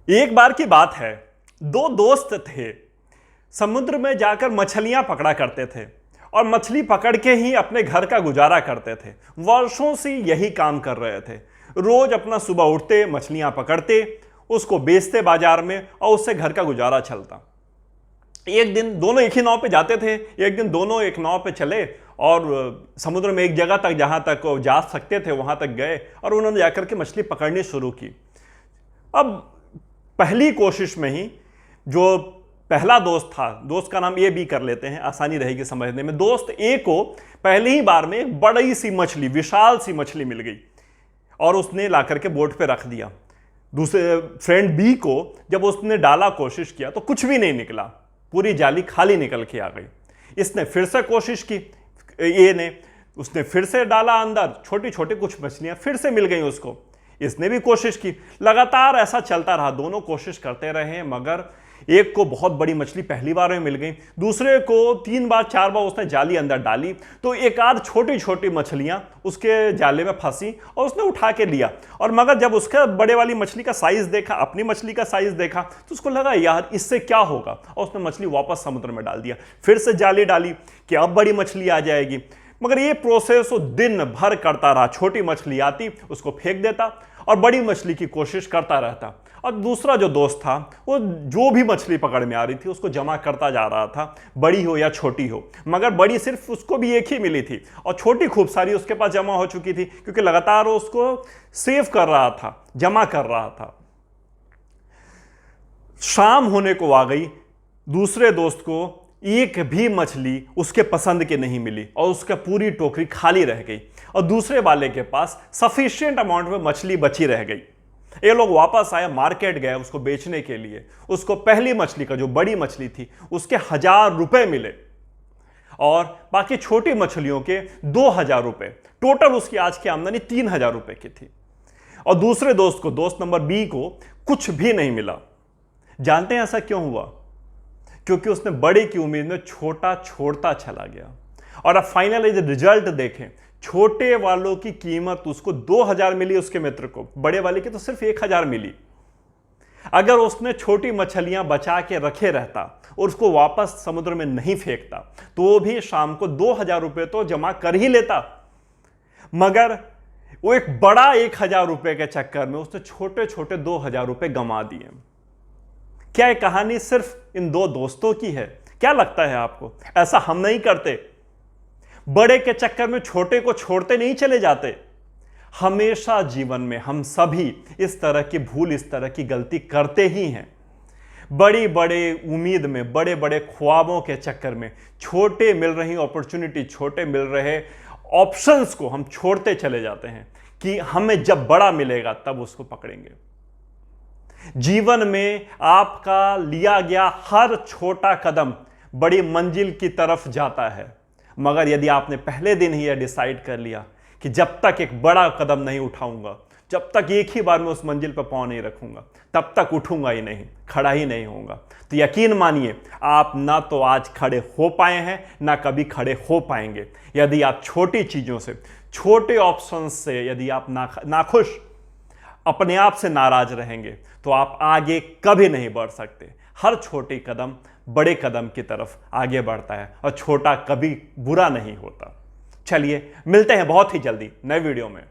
एक बार की बात है, दो दोस्त थे। समुद्र में जाकर मछलियां पकड़ा करते थे और मछली पकड़ के ही अपने घर का गुजारा करते थे। वर्षों से यही काम कर रहे थे। रोज अपना सुबह उठते, मछलियां पकड़ते, उसको बेचते बाजार में और उससे घर का गुजारा चलता। एक दिन दोनों एक ही नाव पे जाते थे। एक दिन दोनों एक नाव पे चले और समुद्र में एक जगह तक, जहां तक वो जा सकते थे वहां तक गए और उन्होंने जाकर के मछली पकड़नी शुरू की। अब पहली कोशिश में ही जो पहला दोस्त था, दोस्त का नाम ए बी कर लेते हैं, आसानी रहेगी समझने में। दोस्त ए को पहली ही बार में एक बड़ी सी मछली, विशाल सी मछली मिल गई और उसने लाकर के बोट पे रख दिया। दूसरे फ्रेंड बी को जब उसने डाला, कोशिश किया तो कुछ भी नहीं निकला, पूरी जाली खाली निकल के आ गई। इसने फिर से कोशिश की, ए ने, उसने फिर से डाला अंदर, छोटी छोटी कुछ मछलियां फिर से मिल गई उसको। इसने भी कोशिश की, लगातार ऐसा चलता रहा, दोनों कोशिश करते रहे, मगर एक को बहुत बड़ी मछली पहली बार में मिल गई, दूसरे को 3 बार 4 बार उसने जाली अंदर डाली तो एक आध छोटी छोटी मछलियां उसके जाले में फंसी और उसने उठा के लिया। और मगर जब उसका बड़े वाली मछली का साइज देखा, अपनी मछली का साइज देखा, तो उसको लगा यार इससे क्या होगा, और उसने मछली वापस समुद्र में डाल दिया। फिर से जाली डाली कि अब बड़ी मछली आ जाएगी, मगर ये प्रोसेस वो दिन भर करता रहा। छोटी मछली आती, उसको फेंक देता और बड़ी मछली की कोशिश करता रहता। और दूसरा जो दोस्त था, वो जो भी मछली पकड़ में आ रही थी उसको जमा करता जा रहा था, बड़ी हो या छोटी हो। मगर बड़ी सिर्फ उसको भी एक ही मिली थी और छोटी खूब सारी उसके पास जमा हो चुकी थी, क्योंकि लगातार वो उसको सेव कर रहा था, जमा कर रहा था। शाम होने को आ गई, दूसरे दोस्त को एक भी मछली उसके पसंद की नहीं मिली और उसका पूरी टोकरी खाली रह गई और दूसरे वाले के पास सफिशिएंट अमाउंट में मछली बची रह गई। ये लोग वापस आए, मार्केट गए उसको बेचने के लिए। उसको पहली मछली का, जो बड़ी मछली थी, उसके 1000 रुपए मिले और बाकी छोटी मछलियों के 2000 रुपए। टोटल उसकी आज की आमदनी 3000 रुपए की थी। और दूसरे दोस्त को, दोस्त नंबर बी को, कुछ भी नहीं मिला। जानते हैं ऐसा क्यों हुआ? क्योंकि उसने बड़े की उम्मीद में छोटा छोड़ता चला गया। और अब फाइनली रिजल्ट देखें, छोटे वालों की कीमत उसको 2000 मिली, उसके मित्र को, बड़े वाले की तो सिर्फ 1000 मिली। अगर उसने छोटी मछलियां बचा के रखे रहता और उसको वापस समुद्र में नहीं फेंकता तो भी शाम को 2000 रुपए तो जमा कर ही लेता। मगर वो एक बड़ा 1000 रुपए के चक्कर में उसने छोटे छोटे 2000 रुपए गंवा दिए। क्या ये कहानी सिर्फ इन दो दोस्तों की है? क्या लगता है आपको? ऐसा हम नहीं करते? बड़े के चक्कर में छोटे को छोड़ते नहीं चले जाते। हमेशा जीवन में हम सभी इस तरह की भूल, इस तरह की गलती करते ही हैं। बड़ी बड़े उम्मीद में, बड़े बड़े ख्वाबों के चक्कर में छोटे मिल रही अपॉर्चुनिटी, छोटे मिल रहे ऑप्शंस को हम छोड़ते चले जाते हैं कि हमें जब बड़ा मिलेगा तब उसको पकड़ेंगे। जीवन में आपका लिया गया हर छोटा कदम बड़ी मंजिल की तरफ जाता है, मगर यदि आपने पहले दिन ही यह डिसाइड कर लिया कि जब तक एक बड़ा कदम नहीं उठाऊंगा, जब तक एक ही बार में उस मंजिल पर पांव नहीं रखूंगा, तब तक उठूंगा ही नहीं, खड़ा ही नहीं होऊंगा, तो यकीन मानिए आप ना तो आज खड़े हो पाए हैं, ना कभी खड़े हो पाएंगे। यदि आप छोटी चीजों से, छोटे ऑप्शंस से यदि आप नाखुश, अपने आप से नाराज रहेंगे, तो आप आगे कभी नहीं बढ़ सकते। हर छोटी कदम बड़े कदम की तरफ आगे बढ़ता है और छोटा कभी बुरा नहीं होता। चलिए मिलते हैं बहुत ही जल्दी नए वीडियो में।